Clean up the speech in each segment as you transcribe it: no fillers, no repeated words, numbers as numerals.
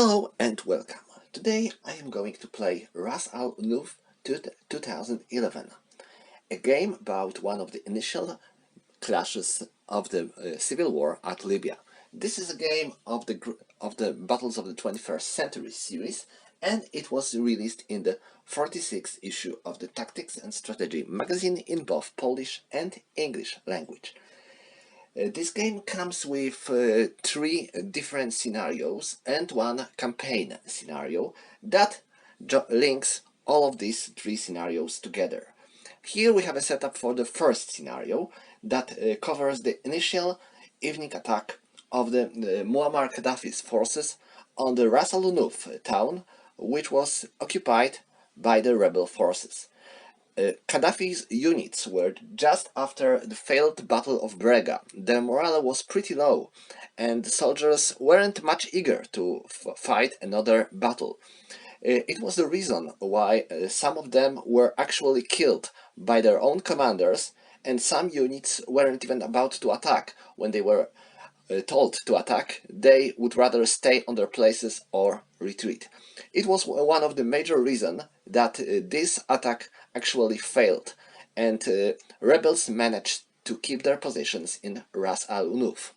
Hello and welcome. Today I am going to play Ras al Unuf 2011, a game about one of the initial clashes of the civil war at Libya. This is a game of the Battles of the 21st Century series, and it was released in the 46th issue of the Tactics and Strategy magazine in both Polish and English language. This game comes with three different scenarios and one campaign scenario that links all of these three scenarios together. Here we have a setup for the first scenario that covers the initial evening attack of the Muammar Gaddafi's forces on the Ras al Unuf town, which was occupied by the rebel forces. Gaddafi's units were just after the failed Battle of Brega. The morale was pretty low, and the soldiers weren't much eager to fight another battle. It was the reason why some of them were actually killed by their own commanders, and some units weren't even about to attack. When they were told to attack, they would rather stay on their places or retreat. It was one of the major reasons that this attack actually failed, and rebels managed to keep their positions in Ras al Unuf.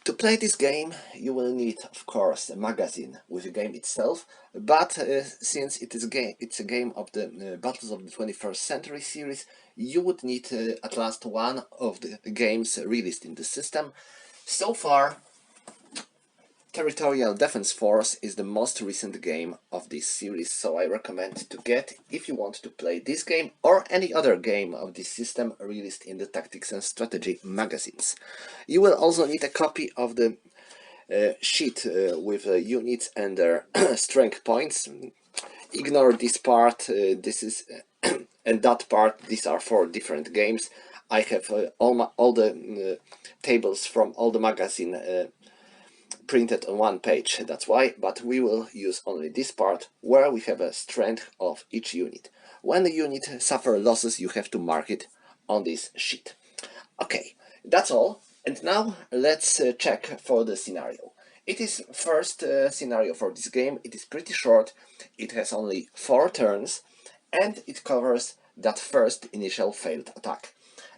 To play this game, you will need, of course, a magazine with the game itself, but since it's a game of the Battles of the 21st Century series, you would need at least one of the games released in the system. So far, Territorial Defense Force is the most recent game of this series, so I recommend to get if you want to play this game or any other game of this system released in the Tactics and Strategy magazines. You will also need a copy of the sheet with units and their strength points. Ignore this part, this is and that part, these are for different games. I have all the tables from all the magazine printed on one page, that's why, but we will use only this part where we have a strength of each unit. When the unit suffers losses, you have to mark it on this sheet. Okay, that's all, and now let's check for the scenario. It is first scenario for this game. It is pretty short, it has only 4 turns, and it covers that first initial failed attack.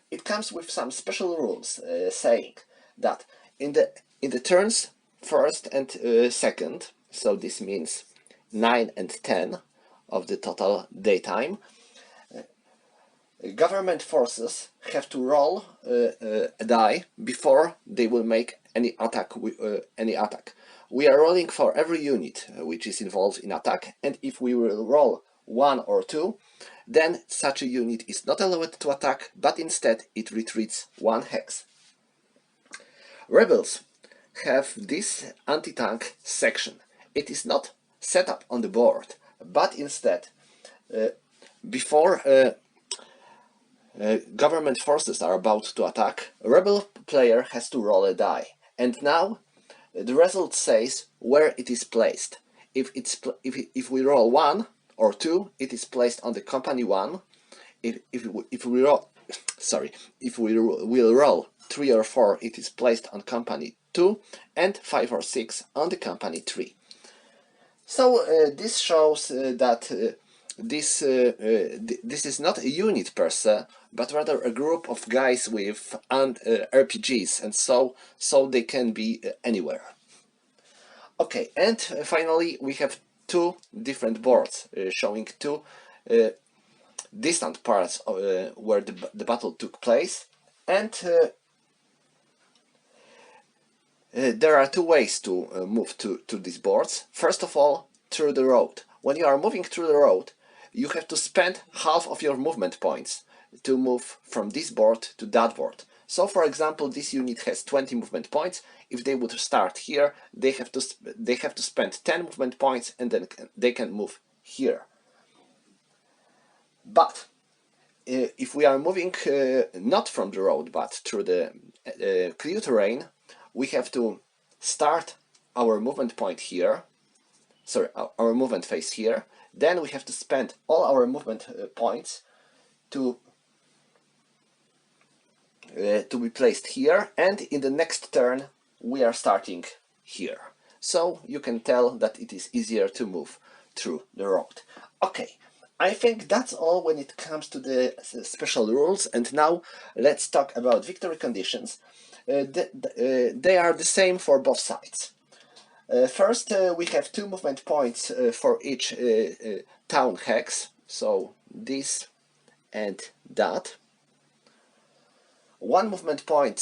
It comes with some special rules saying that in the turns first and second, so this means 9 and 10 of the total daytime, government forces have to roll a die before they will make any attack. We are rolling for every unit which is involved in attack, and if we will roll 1 or 2, then such a unit is not allowed to attack, but instead it retreats 1 hex. Rebels have this anti-tank section. It is not set up on the board, but instead before government forces are about to attack, a rebel player has to roll a die, and now the result says where it is placed. If we roll 1 or 2, it is placed on the company 1. If we will roll 3 or 4, it is placed on company 2, and 5 or 6 on the company 3. So this shows that this is not a unit per se, but rather a group of guys with RPGs, and so they can be anywhere. Okay, and finally we have 2 different boards showing 2 distant parts where the battle took place, and there are 2 ways to move to these boards. First of all, through the road. When you are moving through the road, you have to spend half of your movement points to move from this board to that board. So for example, this unit has 20 movement points. If they would start here, they have to spend 10 movement points, and then they can move here. But if we are moving not from the road but through the clear terrain, we have to start our movement point here, our movement phase here, then we have to spend all our movement points to be placed here, and in the next turn we are starting here. So you can tell that it is easier to move through the road. Okay, I think that's all when it comes to the special rules, and now let's talk about victory conditions. They are the same for both sides. First, we have 2 movement points for each town hex, so this and that. 1 movement point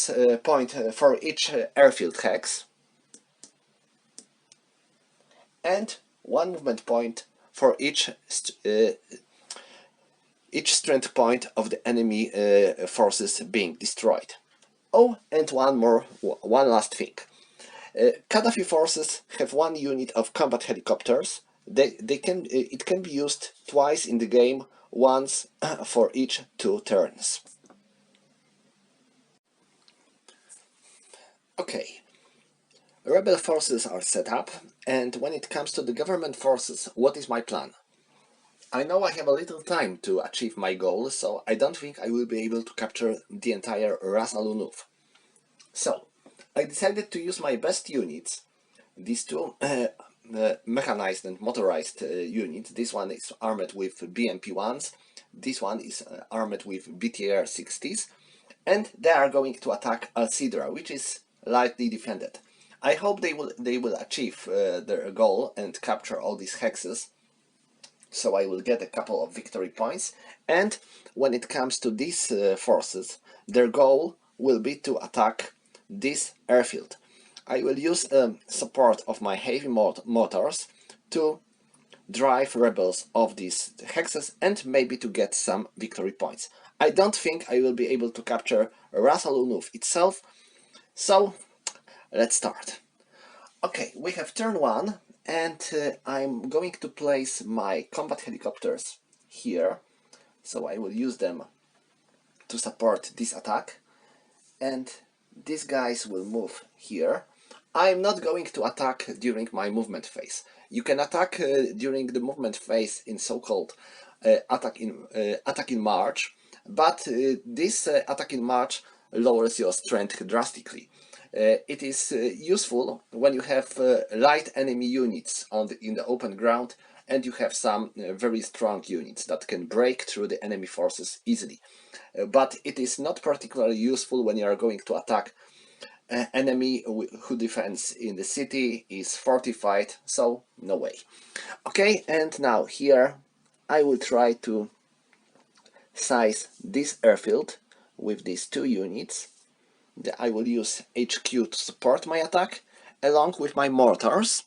for each airfield hex, and 1 movement point for each strength point of the enemy forces being destroyed. Oh, and one last thing. Gaddafi forces have 1 unit of combat helicopters. It can be used twice in the game, once for each 2 turns. Okay, rebel forces are set up, and when it comes to the government forces, what is my plan? I know I have a little time to achieve my goal, so I don't think I will be able to capture the entire Ras al Unuf. So, I decided to use my best units, these 2 mechanized and motorized units. This one is armed with BMP-1s, this one is armed with BTR-60s, and they are going to attack Al-Sidra, which is lightly defended. I hope they will achieve their goal and capture all these hexes, so I will get a couple of victory points. And when it comes to these forces, their goal will be to attack this airfield. I will use support of my heavy motors to drive rebels off these hexes and maybe to get some victory points. I don't think I will be able to capture Ras al Unuf itself, so let's start. Okay, we have turn 1, and I'm going to place my combat helicopters here, so I will use them to support this attack, and these guys will move here. I'm not going to attack during my movement phase. You can attack during the movement phase in so-called attack in march, but this attack in march lowers your strength drastically. It is useful when you have light enemy units in the open ground, and you have some very strong units that can break through the enemy forces easily. But it is not particularly useful when you are going to attack enemy who defends in the city, is fortified, so no way. Okay, and now here I will try to size this airfield with these 2 units. I will use HQ to support my attack, along with my mortars.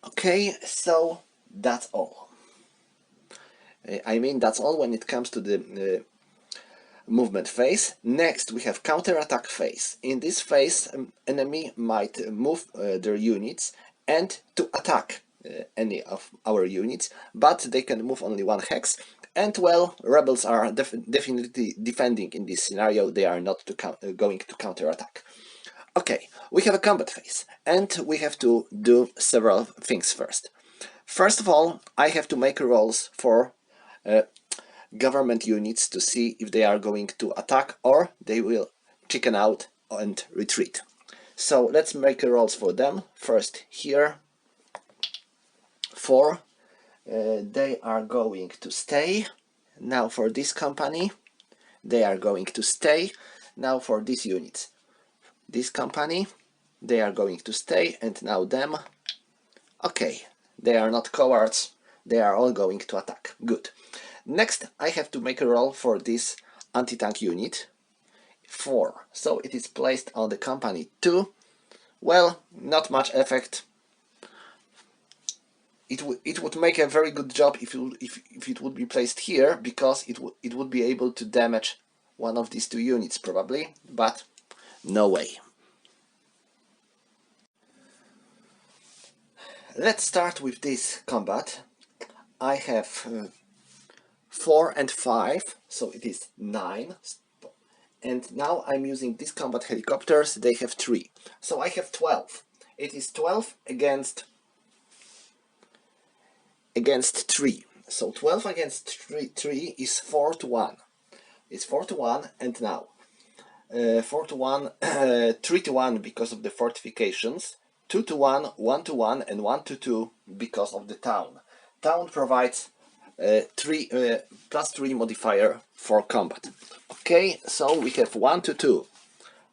Okay, so that's all. I mean, that's all when it comes to the movement phase. Next, we have counter-attack phase. In this phase, enemy might move their units and to attack any of our units, but they can move only 1 hex. And well, rebels are definitely defending in this scenario. They are not going to counter-attack. Okay, we have a combat phase, and we have to do several things first. First of all, I have to make rolls for government units to see if they are going to attack or they will chicken out and retreat. So let's make rolls for them. First here, 4. They are going to stay. Now for this company, they are going to stay. Now for these units, this company, they are going to stay, and now them. Okay, they are not cowards, they are all going to attack. Good. Next, I have to make a roll for this anti-tank unit. 4. So it is placed on the company 2. Well, not much effect. It would make a very good job if it would be placed here, because it would be able to damage one of these 2 units probably, but no way. Let's start with this combat. I have 4 and 5, so it is 9. And now I'm using these combat helicopters, they have 3. So I have 12. It is 12 against 3. So 12 against 3 is 4 to 1. It's 4 to 1, and now 4 to 1, 3 to 1 because of the fortifications, 2 to 1, 1 to 1, and 1 to 2 because of the town. Town provides +3 modifier for combat. Okay, so we have 1 to 2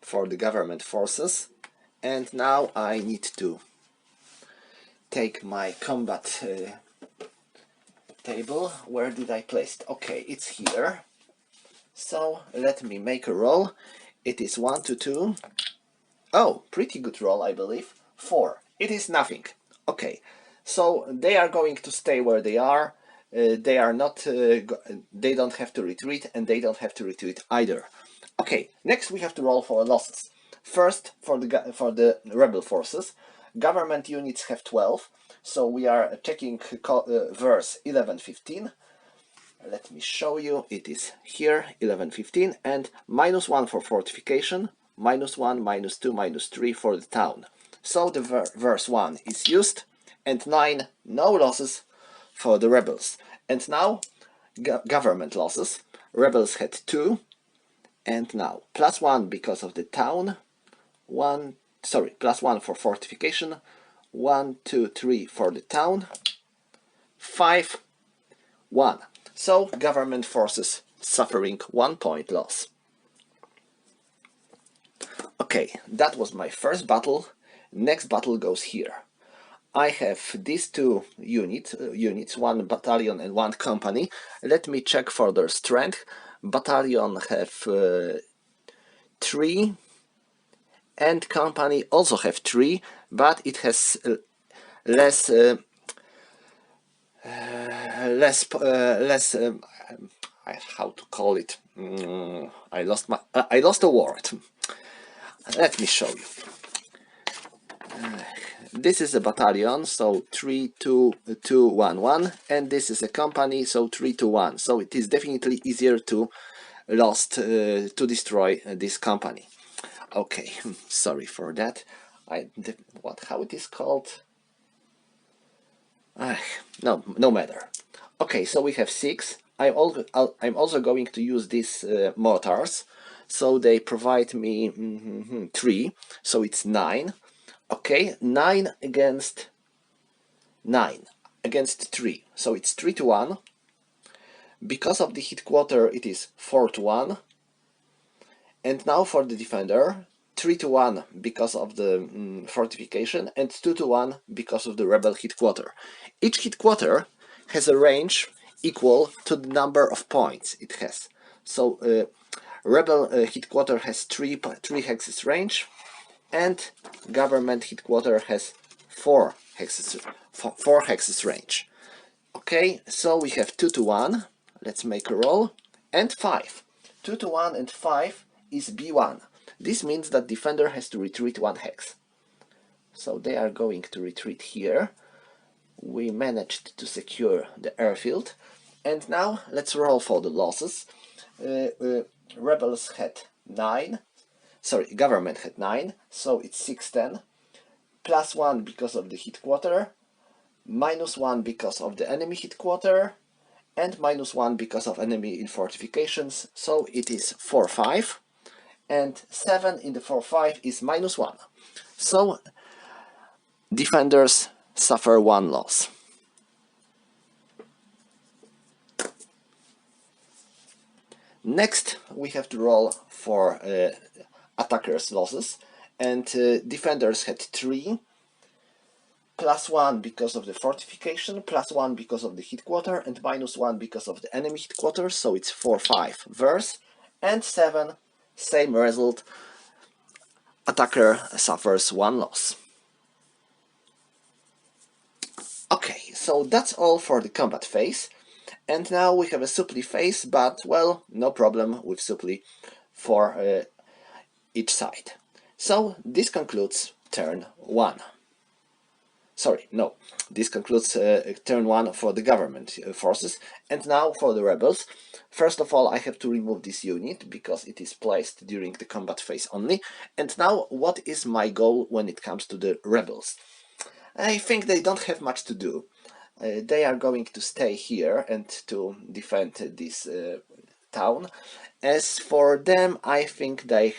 for the government forces, and now I need to take my combat table. Where did I place it? Okay, it's here. So let me make a roll. It is 1 to 2. Oh, pretty good roll, I believe. 4. It is nothing. Okay, so they are going to stay where they are. They are not. They don't have to retreat, and they don't have to retreat either. Okay, next we have to roll for losses. First, for the rebel forces, government units have 12. So we are checking verse 11-15. Let me show you. It is here, 11-15, and -1 for fortification, -1, -2, -3 for the town. So the verse 1 is used, and 9, no losses for the rebels. And now, government losses. Rebels had 2, and now +1 because of the town, +1 for fortification, 1, 2, 3 for the town, 5, 1. So government forces suffering 1 point loss. Okay, that was my first battle. Next battle goes here. I have these two units, 1 battalion and 1 company. Let me check for their strength. Battalion have 3, and company also have 3, but it has less how to call it. I lost a word. Let me show you. This is a battalion, so 3, 2, 2, 1, 1, and this is a company, so 3, 2, 1. So it is definitely easier to destroy this company. Okay, sorry for that. How it is called? No matter. Okay, so we have 6. I'm also going to use these mortars, so they provide me 3, so it's 9. Okay, 9 against 3, so it's 3 to 1. Because of the headquarter, it is 4 to 1. And now for the defender, 3 to 1 because of the fortification, and 2 to 1 because of the rebel headquarter. Each headquarter has a range equal to the number of points it has. So rebel headquarter has 3 hexes range, and government headquarter has 4 hexes range. Okay, so we have 2 to 1. Let's make a roll, and 5. 2 to 1 and 5 is B1. This means that defender has to retreat 1 hex. So they are going to retreat here. We managed to secure the airfield. And now let's roll for the losses. Rebels had 9. Sorry, government had 9, so it's 6-10. +1 because of the headquarter, -1 because of the enemy headquarter, and -1 because of enemy in fortifications, so it is 4-5. And 7 in the 4-5 is -1. So defenders suffer 1 loss. Next we have to roll for attackers' losses, and defenders had 3, +1 because of the fortification, +1 because of the headquarter, and -1 because of the enemy headquarters, so it's 4-5 verse. And 7, same result, attacker suffers 1 loss. Okay, so that's all for the combat phase. And now we have a supply phase, but well, no problem with supply for each side. So this concludes turn 1. Sorry, no, this concludes turn 1 for the government forces. And now for the rebels. First of all, I have to remove this unit because it is placed during the combat phase only. And now, what is my goal when it comes to the rebels? I think they don't have much to do. They are going to stay here and to defend this town. As for them, I think they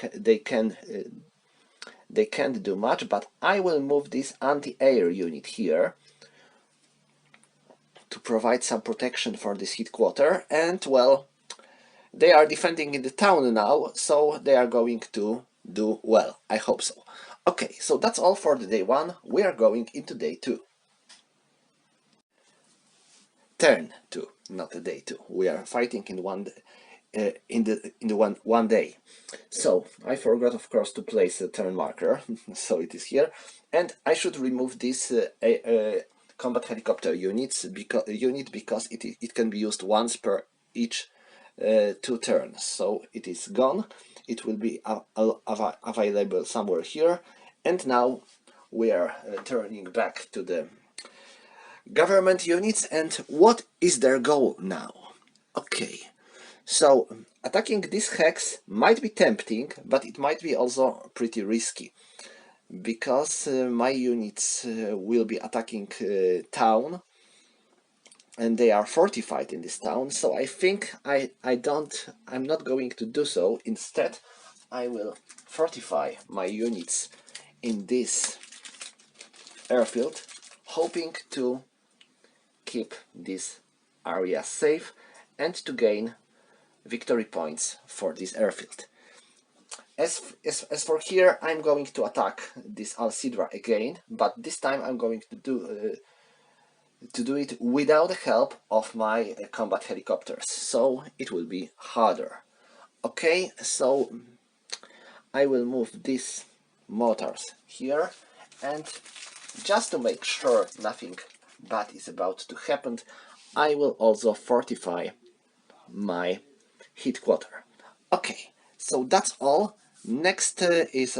can't do much, but I will move this anti-air unit here to provide some protection for this headquarter, and well, they are defending in the town now, so they are going to do well. I hope so. Okay, so that's all for the day 1. We are going into day 2. Turn 2, not the day 2. We are fighting in one day. So I forgot, of course, to place a turn marker, so it is here, and I should remove this combat helicopter unit because it can be used once per each 2 turns. So it is gone. It will be available somewhere here, and now we are turning back to the government units. And what is their goal now? Okay, so attacking this hex might be tempting, but it might be also pretty risky, because my units will be attacking town, and they are fortified in this town. So I think I'm not going to do so. Instead, I will fortify my units in this airfield, hoping to keep this area safe and to gain victory points for this airfield. As for here, I'm going to attack this Al-Sidra again, but this time I'm going to do it without the help of my combat helicopters, so it will be harder. Okay, so I will move these mortars here, and just to make sure nothing bad is about to happen, I will also fortify my headquarter. Okay, so that's all. Next is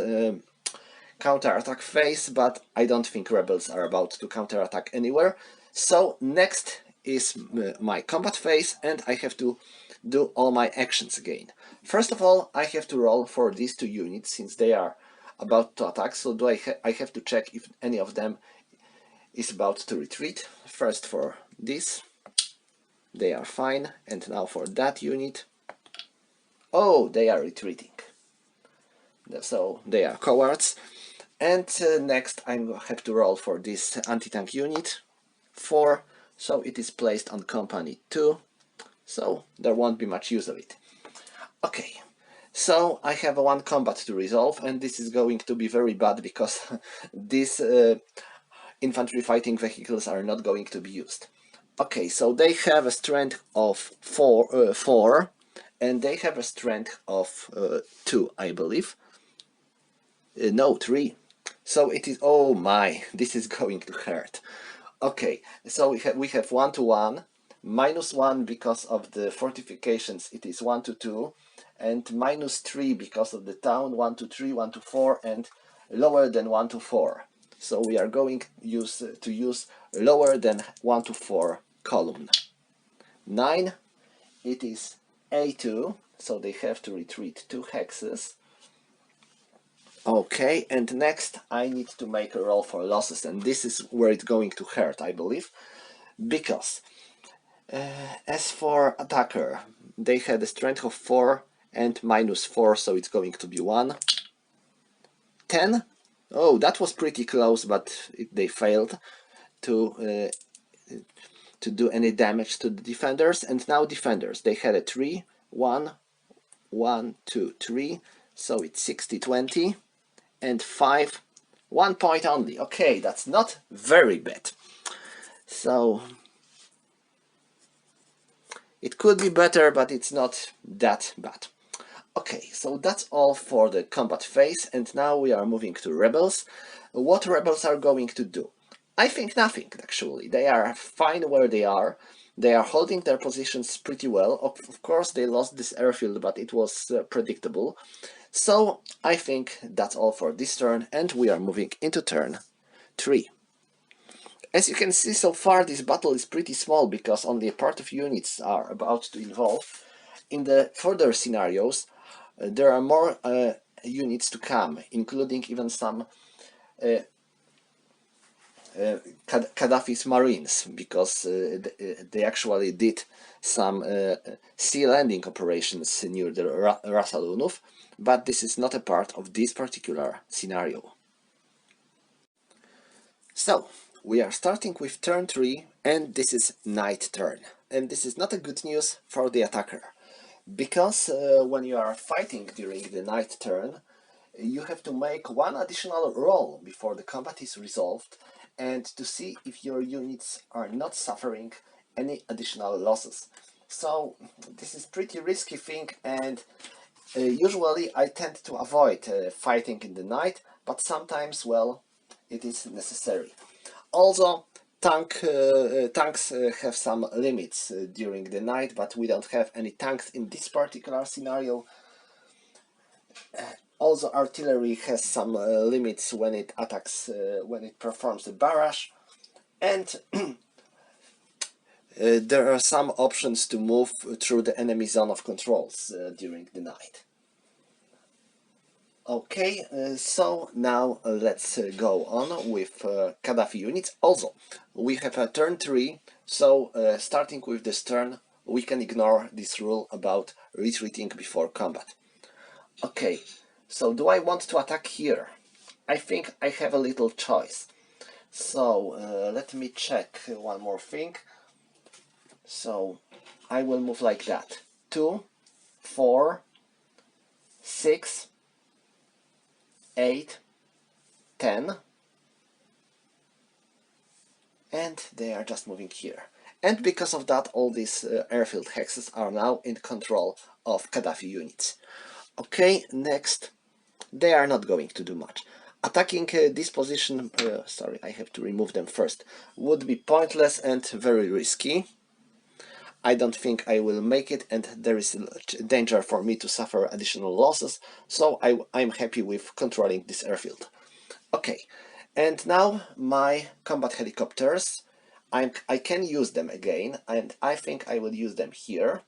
counterattack phase, but I don't think rebels are about to counterattack anywhere. So next is my combat phase, and I have to do all my actions again. First of all, I have to roll for these 2 units since they are about to attack, so I have to check if any of them is about to retreat. First for this, they are fine, and now for that unit. Oh, they are retreating, so they are cowards. And next I have to roll for this anti-tank unit 4, so it is placed on company 2, so there won't be much use of it. Okay, so I have 1 combat to resolve, and this is going to be very bad because these infantry fighting vehicles are not going to be used. Okay, so they have a strength of 4, and they have a strength of 2, I believe. No, 3. So it is, oh my, this is going to hurt. Okay, so we have 1 to 1, -1 because of the fortifications, it is 1 to 2, and -3 because of the town, 1 to 3, 1 to 4, and lower than 1 to 4. So we are going to use lower than 1 to 4 column. 9, it is A2, so they have to retreat 2 hexes. Okay, and next I need to make a roll for losses, and this is where it's going to hurt, I believe, because as for attacker, they had a strength of 4 and -4, so it's going to be 1. 10. Oh, that was pretty close, but they failed to do any damage to the defenders. And now defenders, they had a 3, 1, 1, 2, 3, so it's 60-20, and 5, 1 point only. Okay, that's not very bad. So it could be better, but it's not that bad. Okay, so that's all for the combat phase, and now we are moving to rebels. What rebels are going to do? I think nothing, actually. They are fine where they are. They are holding their positions pretty well. Of course, they lost this airfield, but it was predictable. So I think that's all for this turn, and we are moving into turn 3. As you can see so far, this battle is pretty small because only a part of units are about to involve. In the further scenarios, there are more units to come, including even some Gaddafi's Marines, because they actually did some sea landing operations near the Ras al Unuf, but this is not a part of this particular scenario. So, we are starting with turn 3, and this is night turn. And this is not a good news for the attacker, because when you are fighting during the night turn, you have to make one additional roll before the combat is resolved, and to see if your units are not suffering any additional losses. So this is pretty risky thing, and usually I tend to avoid fighting in the night, but sometimes, well, it is necessary. Also, tanks have some limits during the night, but we don't have any tanks in this particular scenario. Also, artillery has some limits when it attacks, when it performs a barrage, and there are some options to move through the enemy zone of controls during the night. Okay, so now let's go on with Gaddafi units. Also, we have a turn 3, so starting with this turn, we can ignore this rule about retreating before combat. Okay, so do I want to attack here? I think I have a little choice. So let me check one more thing. So I will move like that. 2, 4, 6, 8, 10, and they are just moving here. And because of that, all these airfield hexes are now in control of Gaddafi units. Okay, next, they are not going to do much. Attacking this position, sorry, I have to remove them first, would be pointless and very risky. I don't think I will make it, and there is a danger for me to suffer additional losses, so I'm happy with controlling this airfield. Okay, and now my combat helicopters, I can use them again, and I think I will use them here.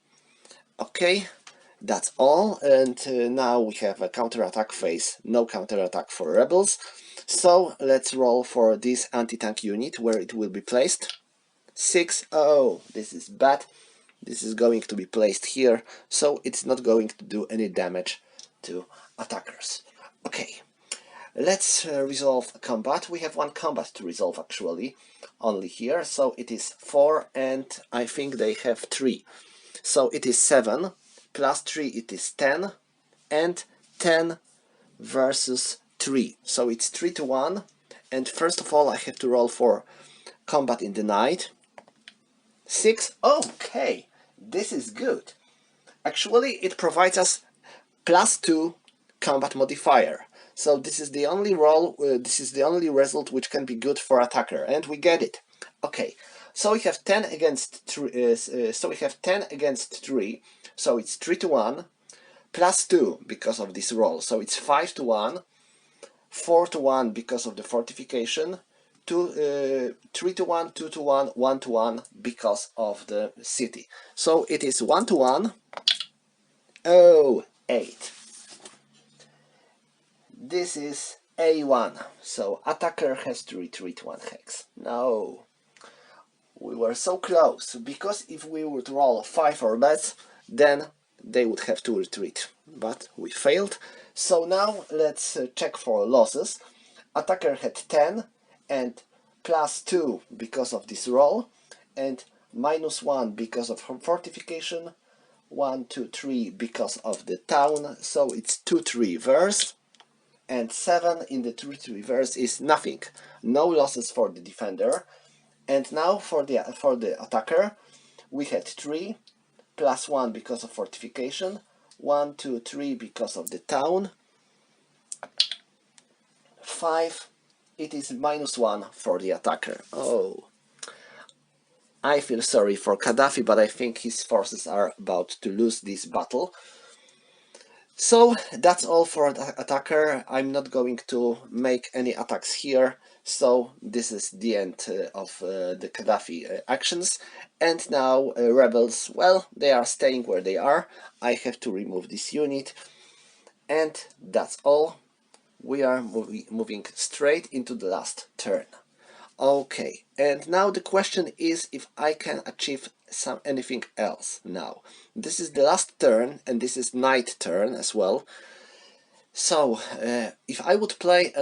Okay, that's all, and now we have a counterattack phase, no counterattack for rebels. So let's roll for this anti-tank unit, where it will be placed. 6, oh, this is bad. This is going to be placed here, so it's not going to do any damage to attackers. Okay, let's resolve a combat. We have one combat to resolve actually, only here, so it is 4, and I think they have 3. So it is 7, plus 3 it is 10, and 10 versus 3. So it's 3 to 1, and first of all I have to roll for combat in the night. 6, okay, this is good. Actually, it provides us +2 combat modifier. So this is the only roll, this is the only result which can be good for attacker, and we get it. Okay, so we have 10 against 3, so we have 10 against 3, so it's 3 to 1, +2 because of this roll, so it's 5 to 1, 4 to 1 because of the fortification, 3 to 1, 2 to 1, 1 to 1 because of the city. So it is 1 to 1. Oh, 8. This is A1, so attacker has to retreat 1 hex. No, we were so close, because if we would roll 5 or less, then they would have to retreat, but we failed. So now let's check for losses. Attacker had 10 and +2 because of this roll, and -1 because of fortification, 1, 2, 3 because of the town, so it's 2 to reverse, and 7 in the 2 to reverse is nothing. No losses for the defender. And now for the attacker, we had 3, +1 because of fortification, 1, 2, 3 because of the town, 5, it is -1 for the attacker. Oh, I feel sorry for Gaddafi, but I think his forces are about to lose this battle. So that's all for the attacker. I'm not going to make any attacks here, so this is the end of the Gaddafi actions. And now rebels, well, they are staying where they are. I have to remove this unit, and that's all. We are moving straight into the last turn. Okay, and now the question is if I can achieve anything else now. This is the last turn, and this is night turn as well. So, if I would play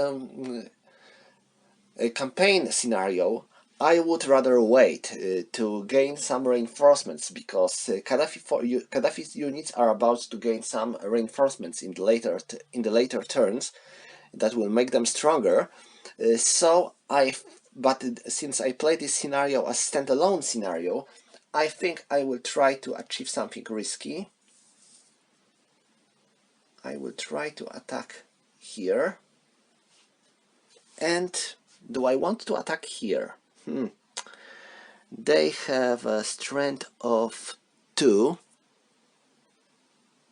a campaign scenario, I would rather wait to gain some reinforcements, because Gaddafi's units are about to gain some reinforcements in the later turns that will make them stronger. But since I play this scenario as standalone scenario, I think I will try to achieve something risky. I will try to attack here. And do I want to attack here? They have a strength of 2,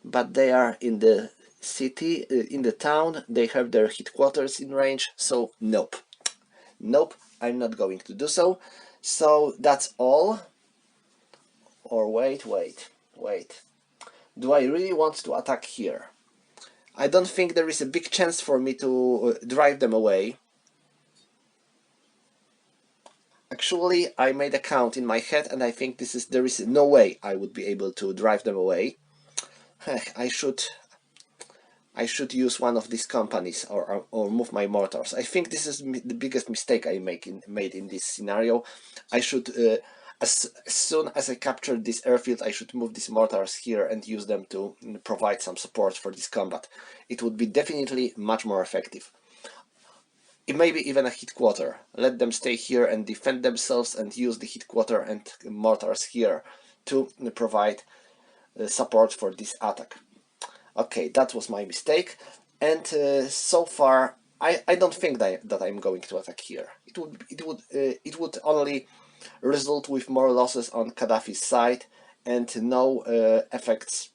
but they are in the city, in the town. They have their headquarters in range, so nope. Nope, I'm not going to do so. So that's all. Or wait. Do I really want to attack here? I don't think there is a big chance for me to drive them away. Actually, I made a count in my head, and I think there is no way I would be able to drive them away. I should use one of these companies or move my mortars. I think this is the biggest mistake I made in this scenario. I should, as soon as I capture this airfield, I should move these mortars here and use them to provide some support for this combat. It would be definitely much more effective. It may be even a headquarter. Let them stay here and defend themselves, and use the headquarter and mortars here to provide support for this attack. Okay, that was my mistake, and so far I don't think that I'm going to attack here. It would only result with more losses on Gaddafi's side and no effects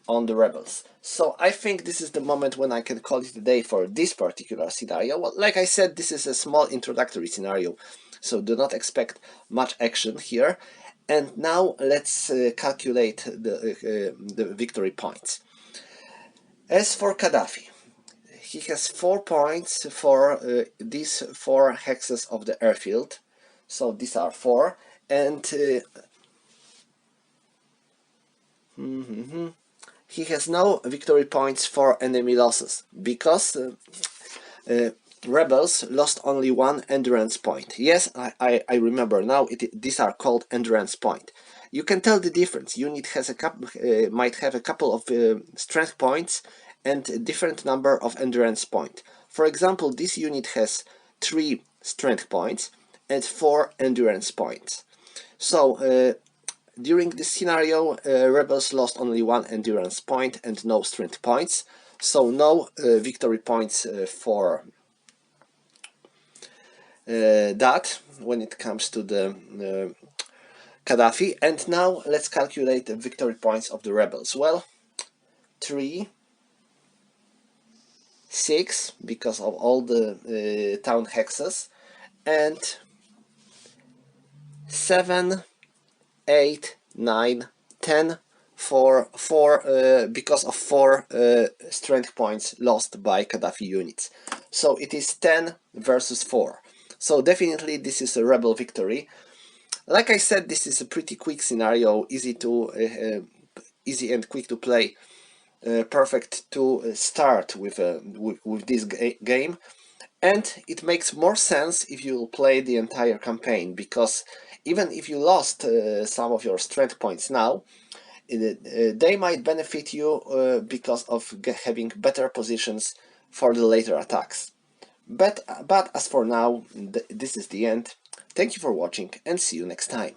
on the rebels. So I think this is the moment when I can call it a day for this particular scenario. Well, like I said, this is a small introductory scenario, so do not expect much action here. And now let's calculate the victory points. As for Gaddafi, he has 4 points for these 4 hexes of the airfield. So these are 4, and he has no victory points for enemy losses, because rebels lost only 1 endurance point. Yes, I remember now, these are called endurance point. You can tell the difference. Unit has might have a couple of strength points and a different number of endurance points. For example, this unit has 3 strength points and 4 endurance points. So during this scenario, rebels lost only 1 endurance point and no strength points, so no victory points for that when it comes to the Gaddafi. And now let's calculate the victory points of the rebels. Well, 3, 6 because of all the town hexes, and 7, 8, 9, 10 for 4 because of 4 strength points lost by Gaddafi units. So it is 10 versus 4. So definitely this is a rebel victory. Like I said, this is a pretty quick scenario, easy and quick to play, perfect to start with this game. And it makes more sense if you play the entire campaign, because even if you lost some of your strength points now, they might benefit you because of having better positions for the later attacks. But as for now, this is the end. Thank you for watching, and see you next time.